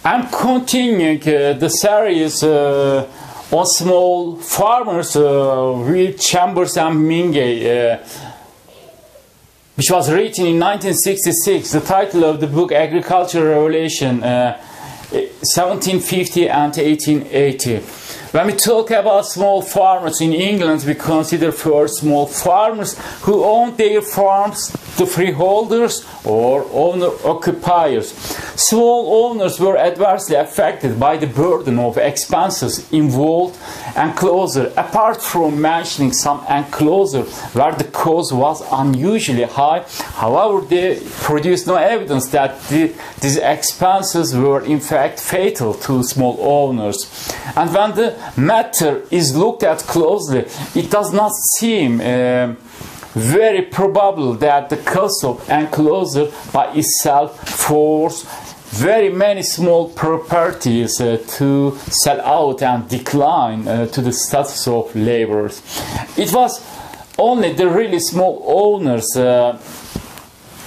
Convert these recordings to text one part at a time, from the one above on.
I'm continuing the series on small farmers with Chambers and Mingey, which was written in 1966. The title of the book, Agricultural Revolution, 1750 and 1880. When we talk about small farmers in England, we consider first small farmers who own their farms, the freeholders or owner-occupiers. Small owners were adversely affected by the burden of expenses involved enclosure, apart from mentioning some enclosure where the cost was unusually high. However, they produced no evidence that these expenses were in fact fatal to small owners. And when the matter is looked at closely, it does not seem very probable that the cost of enclosure by itself forced very many small properties to sell out and decline to the status of laborers. It was only the really small owners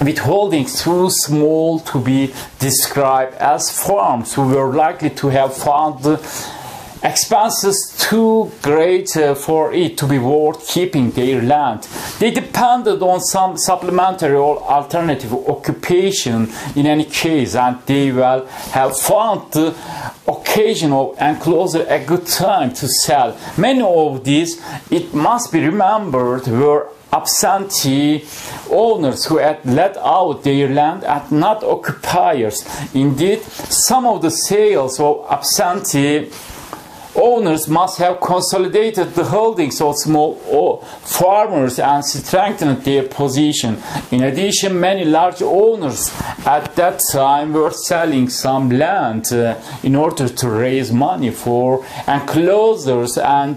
with holdings too small to be described as farms who were likely to have found the expenses too great for it to be worth keeping their land. They depended on some supplementary or alternative occupation in any case, and they will have found the occasion of enclosure a good time to sell. Many of these, it must be remembered, were absentee owners who had let out their land and not occupiers. Indeed, some of the sales of absentee owners must have consolidated the holdings of small farmers and strengthened their position. In addition, many large owners at that time were selling some land in order to raise money for enclosures and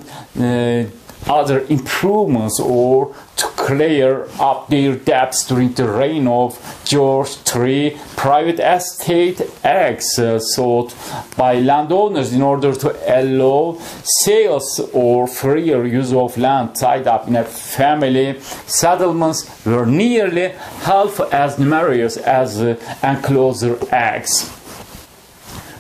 other improvements, or to clear up their debts during the reign of George III. Private estate acts sought by landowners in order to allow sales or freer use of land tied up in a family settlements were nearly half as numerous as enclosure acts.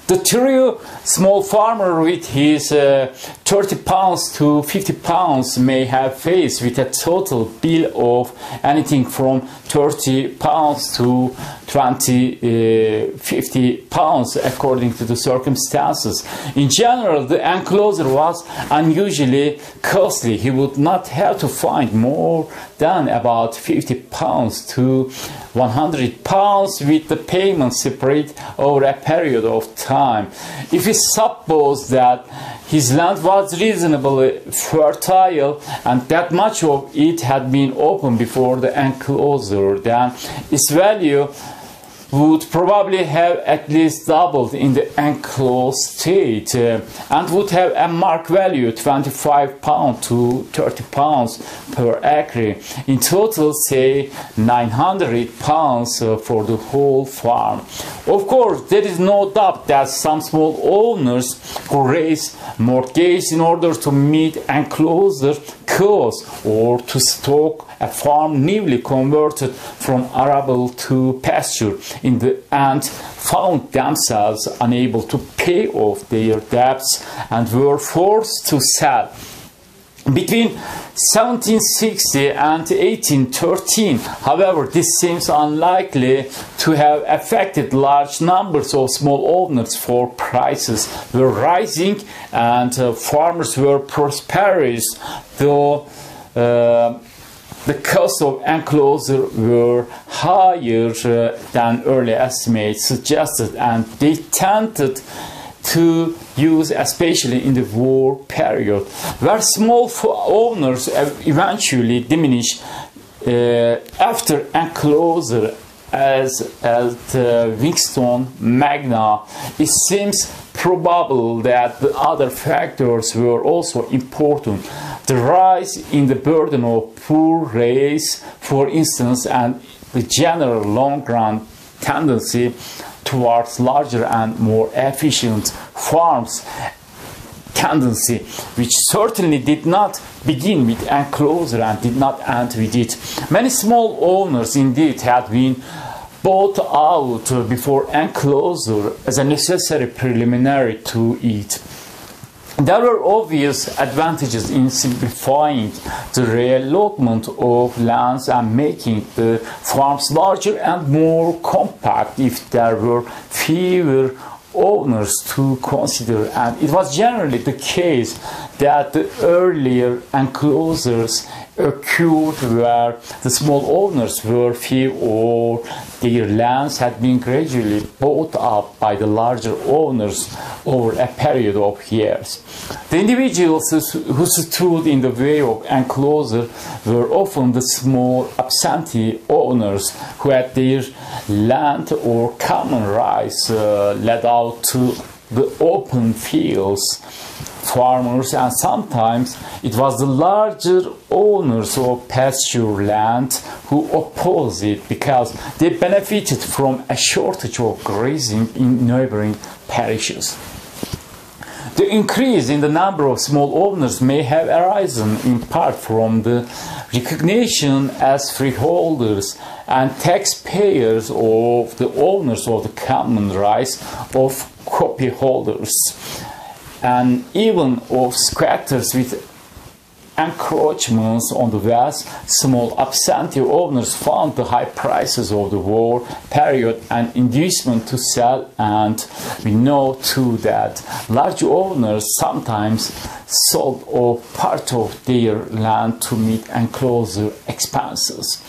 The true small farmer with his 30 pounds to 50 pounds may have faced with a total bill of anything from 30 pounds to 50 pounds according to the circumstances. In general, the enclosure was unusually costly. He would not have to find more than about 50 pounds to 100 pounds with the payment separate over a period of time. If we suppose that his land was reasonably fertile and that much of it had been opened before the enclosure, then its value would probably have at least doubled in the enclosed state and would have a mark value 25 pounds to 30 pounds per acre. In total, say 900 pounds for the whole farm. Of course, there is no doubt that some small owners who raise mortgages in order to meet enclosure costs or to stock a farm newly converted from arable to pasture in the end found themselves unable to pay off their debts and were forced to sell. Between 1760 and 1813, however, this seems unlikely to have affected large numbers of small owners, for prices were rising and farmers were prosperous, though the cost of enclosure were higher than early estimates suggested, and they tended to use, especially in the war period, where small owners eventually diminished after enclosure, as at Winston Magna. It seems probable that the other factors were also important. The rise in the burden of poor race, for instance, and the general long-run tendency towards larger and more efficient farms, tendency which certainly did not begin with enclosure and did not end with it. Many small owners indeed had been bought out before enclosure as a necessary preliminary to it. There were obvious advantages in simplifying the reallotment of lands and making the farms larger and more compact if there were fewer owners to consider, and it was generally the case that the earlier enclosures occurred where the small owners were few or their lands had been gradually bought up by the larger owners over a period of years. The individuals who stood in the way of enclosure were often the small absentee owners who had their land or common rights let out to the open fields. Farmers, and sometimes it was the larger owners of pasture land who opposed it because they benefited from a shortage of grazing in neighboring parishes. The increase in the number of small owners may have arisen in part from the recognition as freeholders and taxpayers of the owners of the common rights of copyholders, and even of squatters with encroachments on the west. Small absentee owners found the high prices of the war period an inducement to sell, and we know too that large owners sometimes sold off part of their land to meet enclosure expenses.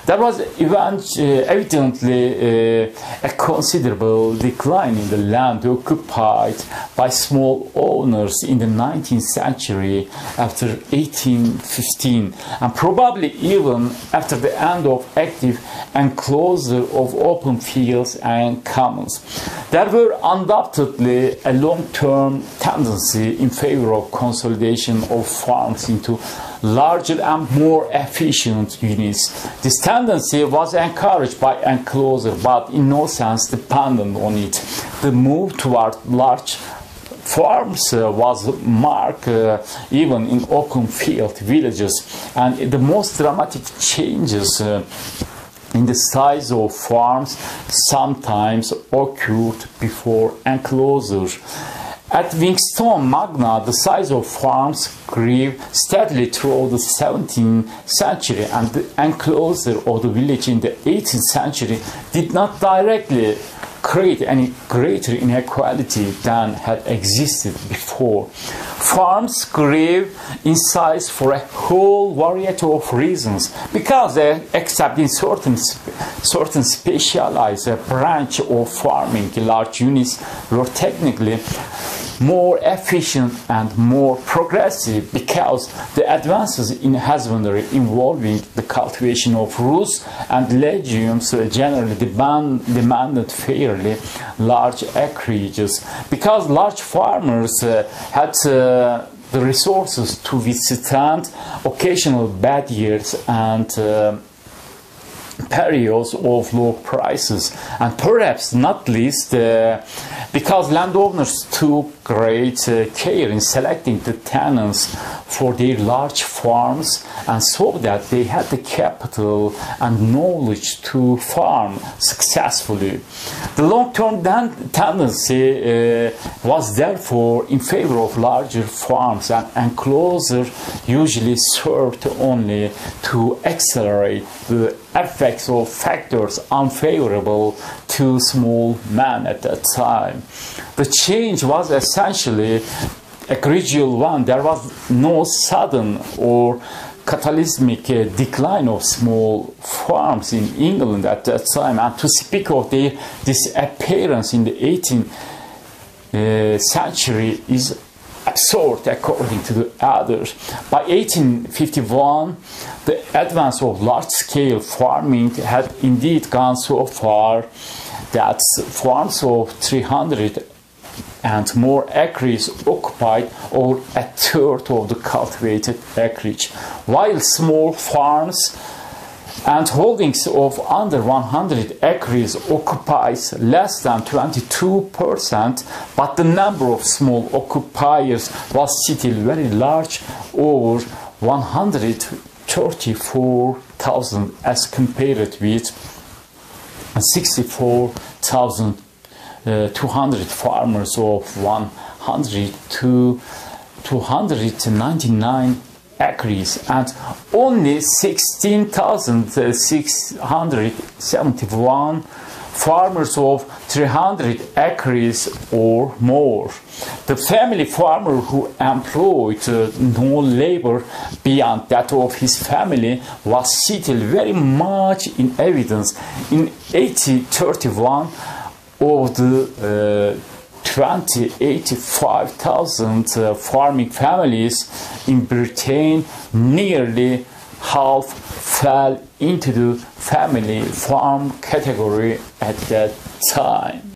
There was evidently a considerable decline in the land occupied by small owners in the 19th century after 1815, and probably even after the end of active enclosure of open fields and commons. There were undoubtedly a long-term tendency in favor of consolidation of farms into larger and more efficient units. This tendency was encouraged by enclosure, but in no sense dependent on it. The move toward large farms was marked even in open field villages, and the most dramatic changes in the size of farms sometimes occurred before enclosure. At Winston Magna, the size of farms grew steadily throughout the 17th century, and the enclosure of the village in the 18th century did not directly create any greater inequality than had existed before. Farms grew in size for a whole variety of reasons, because except in certain specialized branch of farming, large units were technically more efficient and more progressive, because the advances in husbandry involving the cultivation of roots and legumes generally demanded fairly large acreages, because large farmers had the resources to withstand occasional bad years and periods of low prices, and perhaps not least because landowners took great care in selecting the tenants for their large farms, and so that they had the capital and knowledge to farm successfully. The long-term tendency was therefore in favor of larger farms, and enclosure usually served only to accelerate the effects of factors unfavorable to small men at that time. The change was essentially a gradual one. There was no sudden or cataclysmic decline of small farms in England at that time, and to speak of their disappearance in the 18th century is absurd according to the others. By 1851, the advance of large-scale farming had indeed gone so far that farms of 300 and more acres occupied over a third of the cultivated acreage, while small farms and holdings of under 100 acres occupies less than 22%, but the number of small occupiers was still very large, over 134,000 as compared with 64,200 farmers of 100 to 299 acres, and only 16,671 farmers of 300 acres or more. The family farmer who employed no labor beyond that of his family was still very much in evidence. In 1831, of the 85,000 farming families in Britain, nearly half fell into the family farm category at that time.